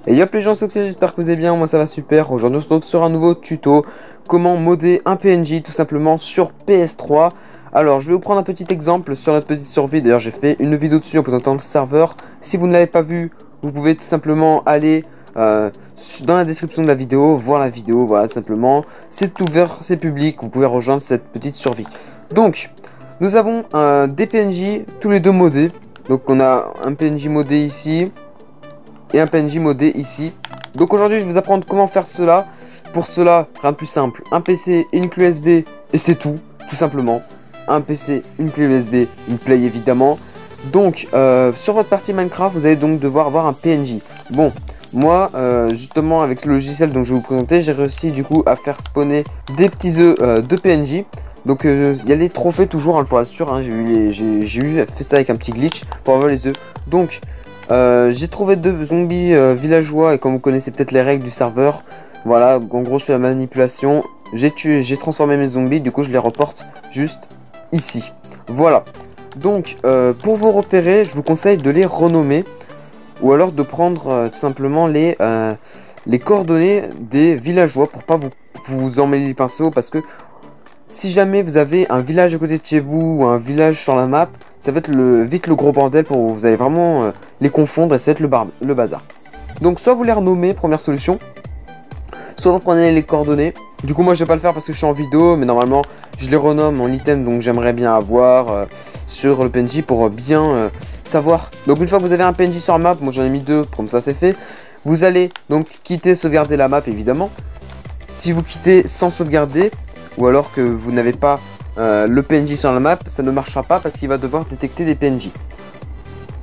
Et yop les gens, c'est Oxy, j'espère que vous allez bien, moi ça va super. Aujourd'hui on se retrouve sur un nouveau tuto, comment modder un PNJ tout simplement sur PS3. Alors je vais vous prendre un petit exemple sur notre petite survie, d'ailleurs j'ai fait une vidéo dessus en présentant le serveur. Si vous ne l'avez pas vu, vous pouvez tout simplement aller dans la description de la vidéo, voir la vidéo, voilà simplement. C'est ouvert, c'est public, vous pouvez rejoindre cette petite survie. Donc, nous avons des PNJ tous les deux modés. Donc on a un PNJ modé ici et un PNJ modé ici. Donc aujourd'hui je vais vous apprendre comment faire cela. Pour cela, rien de plus simple, un PC et une clé USB et c'est tout simplement. Un PC, une clé USB, une play évidemment. Donc sur votre partie Minecraft, vous allez donc devoir avoir un PNJ. Bon, moi justement avec le logiciel dont je vais vous présenter, j'ai réussi du coup à faire spawner des petits œufs de PNJ. Donc il y a les trophées toujours, hein, je vous rassure, hein, j'ai fait ça avec un petit glitch pour avoir les œufs. Donc j'ai trouvé deux zombies villageois et comme vous connaissez peut-être les règles du serveur, voilà, en gros je fais la manipulation, j'ai transformé mes zombies, du coup je les reporte juste ici. Voilà, donc pour vous repérer, je vous conseille de les renommer ou alors de prendre tout simplement les coordonnées des villageois pour pas vous emmêler les pinceaux, parce que si jamais vous avez un village à côté de chez vous ou un village sur la map, ça va être vite le gros bordel pour vous. Vous allez vraiment les confondre et ça va être le bazar. Donc soit vous les renommez, première solution, soit vous prenez les coordonnées. Du coup moi je vais pas le faire parce que je suis en vidéo, mais normalement je les renomme en item, donc j'aimerais bien avoir sur le PNJ pour bien savoir. Donc une fois que vous avez un PNJ sur la map, moi j'en ai mis deux, comme ça c'est fait. Vous allez donc quitter, sauvegarder la map évidemment. Si vous quittez sans sauvegarder, ou alors que vous n'avez pas le PNJ sur la map, ça ne marchera pas parce qu'il va devoir détecter des PNJ.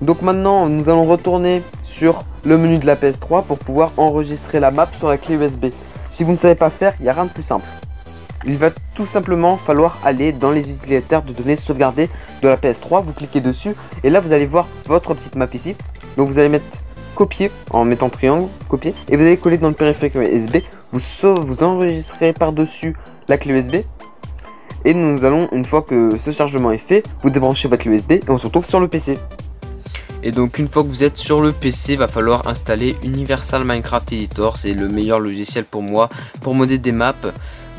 Donc maintenant nous allons retourner sur le menu de la PS3 pour pouvoir enregistrer la map sur la clé USB. Si vous ne savez pas faire, il n'y a rien de plus simple. Il va tout simplement falloir aller dans les utilisateurs de données sauvegardées de la PS3, vous cliquez dessus et là vous allez voir votre petite map ici. Donc vous allez mettre copier en mettant triangle, copier, et vous allez coller dans le périphérique USB. Vous enregistrez par-dessus la clé USB et nous allons, une fois que ce chargement est fait, vous débranchez votre clé USB et on se retrouve sur le PC. Et donc une fois que vous êtes sur le PC, va falloir installer Universal Minecraft Editor. C'est le meilleur logiciel pour moi pour modder des maps.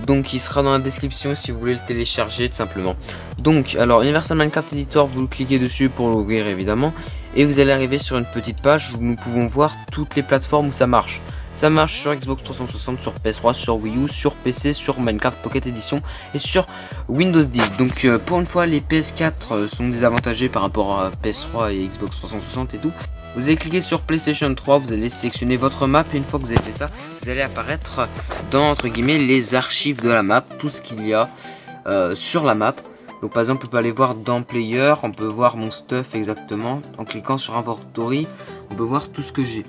Donc il sera dans la description si vous voulez le télécharger tout simplement. Donc alors Universal Minecraft Editor, vous cliquez dessus pour l'ouvrir évidemment. Et vous allez arriver sur une petite page où nous pouvons voir toutes les plateformes où ça marche. Ça marche sur Xbox 360, sur PS3, sur Wii U, sur PC, sur Minecraft Pocket Edition et sur Windows 10. Donc pour une fois, les PS4 sont désavantagés par rapport à PS3 et Xbox 360 et tout. Vous allez cliquer sur PlayStation 3, vous allez sélectionner votre map et une fois que vous avez fait ça, vous allez apparaître dans entre guillemets les archives de la map, tout ce qu'il y a sur la map. Donc par exemple, on peut aller voir dans Player, on peut voir mon stuff exactement. En cliquant sur Inventory, on peut voir tout ce que j'ai.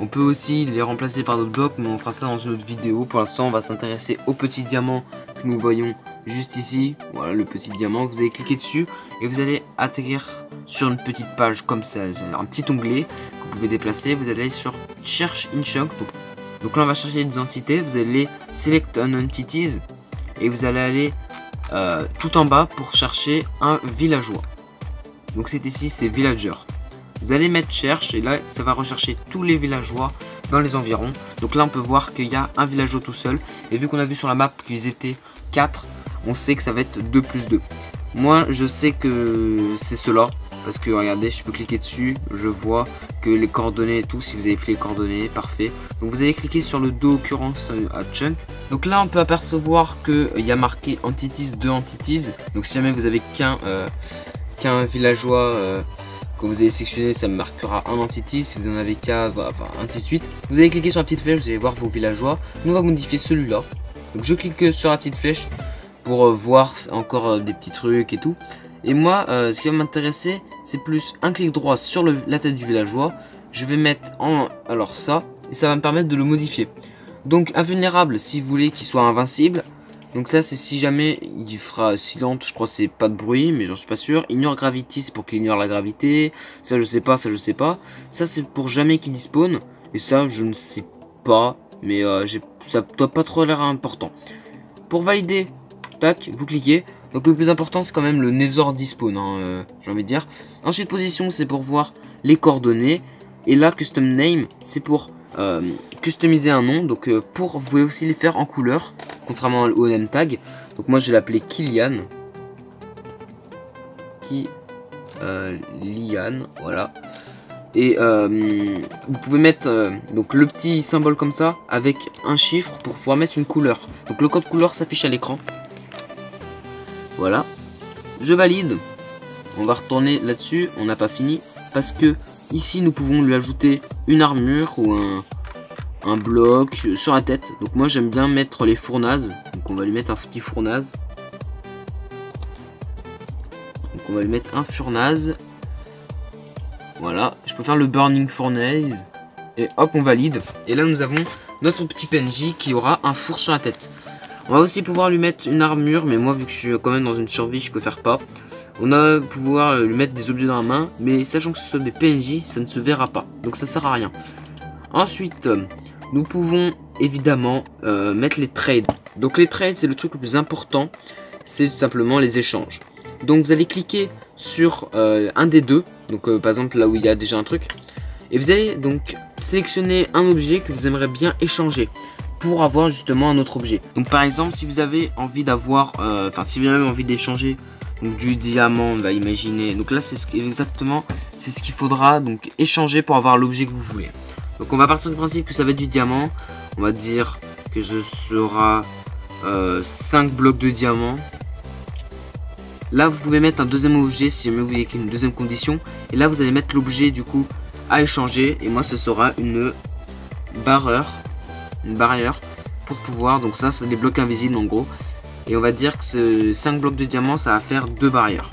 On peut aussi les remplacer par d'autres blocs, mais on fera ça dans une autre vidéo. Pour l'instant, on va s'intéresser au petit diamant que nous voyons juste ici. Voilà le petit diamant, vous allez cliquer dessus et vous allez atterrir sur une petite page comme ça. Un petit onglet que vous pouvez déplacer. Vous allez aller sur Search in Chunk. Donc là, on va chercher des entités. Vous allez Select an Entities et vous allez aller tout en bas pour chercher un villageois. Donc c'est ici, c'est Villager. Vous allez mettre cherche et là ça va rechercher tous les villageois dans les environs. Donc là on peut voir qu'il y a un villageois tout seul. Et vu qu'on a vu sur la map qu'ils étaient 4, on sait que ça va être 2 plus 2. Moi je sais que c'est cela. Parce que regardez, je peux cliquer dessus. Je vois que les coordonnées et tout, si vous avez pris les coordonnées, parfait. Donc vous allez cliquer sur le 2 occurrence à Chunk. Donc là on peut apercevoir qu'il y a marqué Entities, 2 Entities. Donc si jamais vous avez qu'un villageois que vous avez sélectionné, ça me marquera un entity. Si vous en avez qu'un, enfin ainsi de suite. Vous allez cliquer sur la petite flèche, vous allez voir vos villageois. Nous on va modifier celui-là. Donc je clique sur la petite flèche pour voir encore des petits trucs et tout. Et moi, ce qui va m'intéresser, c'est plus un clic droit sur la tête du villageois. Je vais mettre alors ça, et ça va me permettre de le modifier. Donc invulnérable si vous voulez qu'il soit invincible. Donc ça c'est si jamais il fera silente, je crois que c'est pas de bruit, mais j'en suis pas sûr. Ignore gravity, c'est pour qu'il ignore la gravité. Ça je sais pas, ça je sais pas. Ça c'est pour jamais qu'il despawn. Et ça je ne sais pas, mais ça doit pas trop l'air important. Pour valider, tac, vous cliquez. Donc le plus important c'est quand même le Nether despawn, hein, j'ai envie de dire. Ensuite position c'est pour voir les coordonnées. Et là custom name c'est pour customiser un nom. Donc vous pouvez aussi les faire en couleur, contrairement au name tag. Donc moi je vais l'appeler Kylian. Kylian, voilà. Et vous pouvez mettre donc le petit symbole comme ça avec un chiffre pour pouvoir mettre une couleur. Donc le code couleur s'affiche à l'écran. Voilà. Je valide. On va retourner là-dessus. On n'a pas fini parce que ici nous pouvons lui ajouter une armure ou un bloc sur la tête. Donc moi j'aime bien mettre les fournazes. Donc on va lui mettre un petit fournaze. Donc on va lui mettre un fournaze. Voilà, je peux faire le Burning Furnace. Et hop, on valide. Et là, nous avons notre petit PNJ qui aura un four sur la tête. On va aussi pouvoir lui mettre une armure. Mais moi, vu que je suis quand même dans une survie, je préfère pas. On va pouvoir lui mettre des objets dans la main. Mais sachant que ce soit des PNJ, ça ne se verra pas. Donc ça sert à rien. Ensuite, nous pouvons évidemment mettre les trades. Donc les trades, c'est le truc le plus important. C'est tout simplement les échanges. Donc vous allez cliquer sur un des deux. Donc par exemple là où il y a déjà un truc. Et vous allez donc sélectionner un objet que vous aimeriez bien échanger pour avoir justement un autre objet. Donc par exemple si vous avez envie d'avoir, si vous avez envie d'échanger du diamant, on va imaginer. Donc là c'est exactement c'est ce qu'il faudra donc échanger pour avoir l'objet que vous voulez. Donc on va partir du principe que ça va être du diamant. On va dire que ce sera 5 blocs de diamant. Là vous pouvez mettre un deuxième objet si jamais vous voulez qu'il y ait une deuxième condition. Et là vous allez mettre l'objet du coup à échanger. Et moi ce sera une barrière pour pouvoir. Donc ça c'est des blocs invisibles en gros. Et on va dire que ce 5 blocs de diamant ça va faire 2 barrières.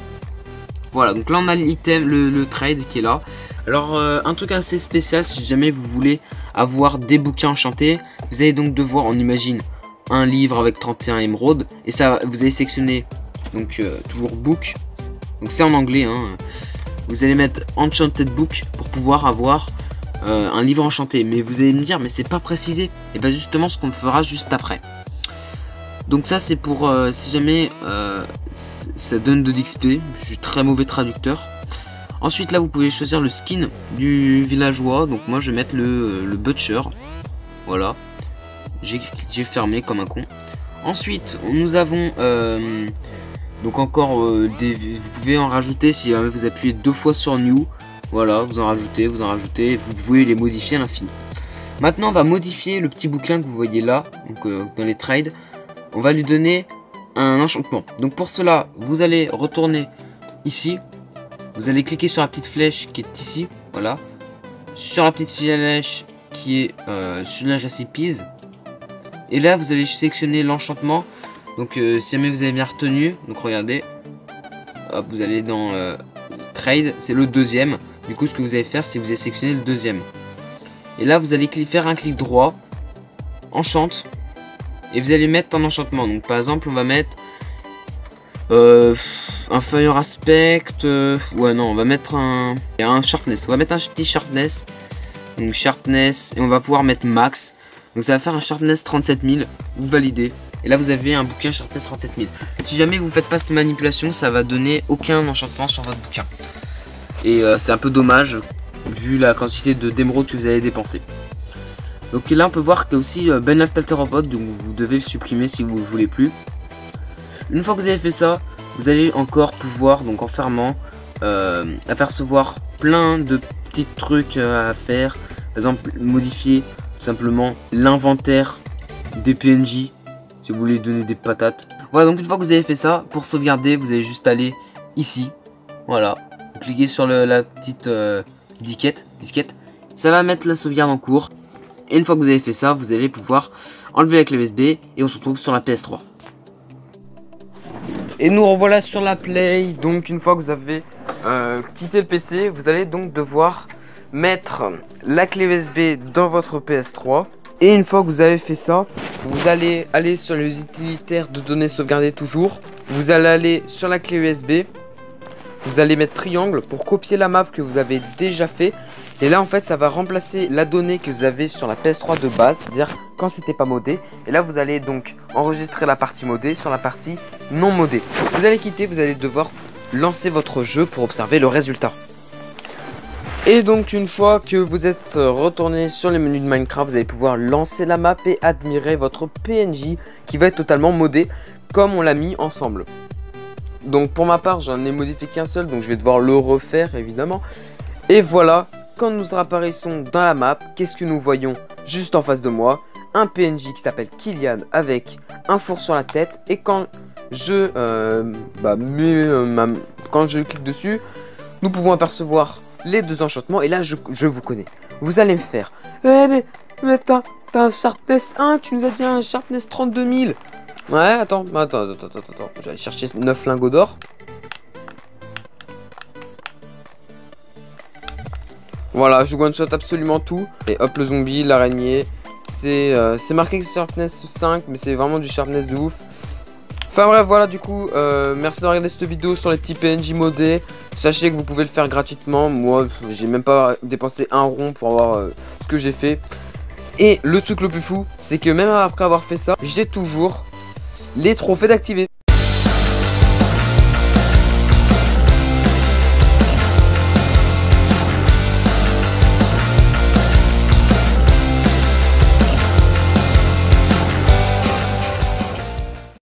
Voilà, donc là on a l'item, le trade qui est là. Alors un truc assez spécial si jamais vous voulez avoir des bouquins enchantés. Vous allez donc devoir, on imagine, un livre avec 31 émeraudes. Et ça vous allez sélectionner donc toujours book, donc c'est en anglais hein. Vous allez mettre enchanted book pour pouvoir avoir un livre enchanté. Mais vous allez me dire mais c'est pas précisé. Et bien justement ce qu'on fera juste après. Donc ça c'est pour si jamais ça donne de l'XP. Je suis très mauvais traducteur. Ensuite là vous pouvez choisir le skin du villageois. Donc moi je vais mettre le butcher. Voilà, j'ai fermé comme un con. Ensuite nous avons donc encore vous pouvez en rajouter si vous appuyez 2 fois sur new. Voilà, vous en rajoutez, vous pouvez les modifier à l'infini. Maintenant on va modifier le petit bouquin que vous voyez là, donc dans les trades. On va lui donner un enchantement. Donc pour cela, vous allez retourner ici. Vous allez cliquer sur la petite flèche qui est ici, voilà. Sur la petite flèche qui est sur les recipes. Et là vous allez sélectionner l'enchantement. Donc si jamais vous avez bien retenu, donc regardez, hop, vous allez dans trade, c'est le deuxième. Du coup ce que vous allez faire c'est que vous allez sélectionner le deuxième. Et là vous allez faire un clic droit, enchante, et vous allez mettre un enchantement. Donc par exemple on va mettre un fire aspect, ouais non on va mettre un sharpness, on va mettre un petit sharpness. Donc sharpness, et on va pouvoir mettre max. Donc ça va faire un sharpness 37 000, vous validez. Et là vous avez un bouquin sharpness 37 000. Si jamais vous faites pas cette manipulation, ça va donner aucun enchantement sur votre bouquin. Et c'est un peu dommage vu la quantité d'émeraudes que vous allez dépenser. Donc là on peut voir qu'il y a aussi Ben Alteropod, donc vous devez le supprimer si vous ne le voulez plus. Une fois que vous avez fait ça, vous allez encore pouvoir, donc en fermant, apercevoir plein de petits trucs à faire. Par exemple modifier tout simplement l'inventaire des PNJ. Si vous voulez donner des patates. Voilà, donc une fois que vous avez fait ça, pour sauvegarder, vous allez juste aller ici. Voilà. Vous cliquez sur la petite disquette. Ça va mettre la sauvegarde en cours. Et une fois que vous avez fait ça, vous allez pouvoir enlever la clé USB. Et on se retrouve sur la PS3. Et nous revoilà sur la Play. Donc une fois que vous avez quitté le PC, vous allez donc devoir mettre la clé USB dans votre PS3. Et une fois que vous avez fait ça, vous allez aller sur les utilitaires de données sauvegardées toujours. Vous allez aller sur la clé USB. Vous allez mettre triangle pour copier la map que vous avez déjà fait. Et là en fait ça va remplacer la donnée que vous avez sur la PS3 de base, c'est-à-dire quand c'était pas modé. Et là vous allez donc enregistrer la partie modée sur la partie non modée. Vous allez quitter, vous allez devoir lancer votre jeu pour observer le résultat. Et donc une fois que vous êtes retourné sur les menus de Minecraft, vous allez pouvoir lancer la map et admirer votre PNJ qui va être totalement modé comme on l'a mis ensemble. Donc pour ma part, j'en ai modifié qu'un seul, donc je vais devoir le refaire évidemment. Et voilà, quand nous apparaissons dans la map, qu'est-ce que nous voyons juste en face de moi? Un PNJ qui s'appelle Kylian avec un four sur la tête. Et quand je quand je clique dessus, nous pouvons apercevoir les deux enchantements. Et là je vous connais. Vous allez me faire mais t'as un Sharpness 1, tu nous as dit un Sharpness 32 000. Ouais, attends. Je vais aller chercher 9 lingots d'or. Voilà, je one shot absolument tout. Et hop, le zombie, l'araignée. C'est marqué que c'est Sharpness 5, mais c'est vraiment du Sharpness de ouf. Enfin bref, voilà, du coup, merci d'avoir regardé cette vidéo sur les petits PNJ modés. Sachez que vous pouvez le faire gratuitement. Moi, j'ai même pas dépensé un rond pour avoir ce que j'ai fait. Et le truc le plus fou, c'est que même après avoir fait ça, j'ai toujours les trophées d'activer.